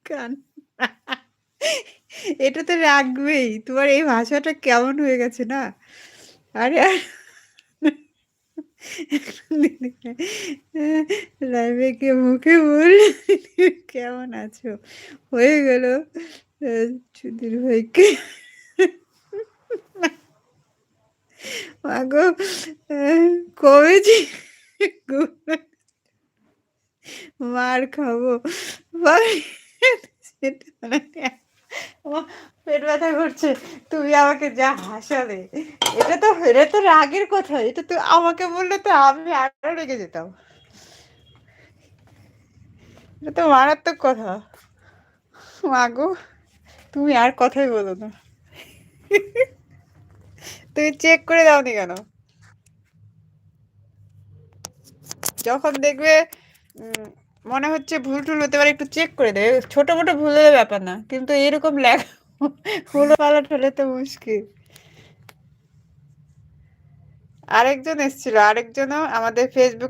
কান এটা তো রাখবেই। তোমার এই ভাষাটা কেমন হয়ে গেছে না? আরে লাইভে গিয়ে মুখে বললে কেমন আছো? হয়ে গেল আ সুধীর ভাইকে মাগো আ কবে যে মার খাবো। ভাই সেটা মানে আমার পেট ব্যথা করছে। তুমি আমাকে যা হাসালে। এটা তো রাগের কথা। এটা তো আমাকে বললে তো আমি আরো রেগে যেতাম। এটা তো মারাত্মক কথা। মাগো! তুমি আর কথাই বলো না। তুমি চেক করে দাওনি কেন? যখন দেখবে উম মনে হচ্ছে ভুল-টুল হতে পারে একটু চেক করে দেবে। ছোট-মোটো ভুল হলে ব্যাপার না। কিন্তু এরকম লেখা উলটপালট হলে তো মুশকিল। আরেকজন এসেছিল। আরেকজনও আমাদের ফেসবুকে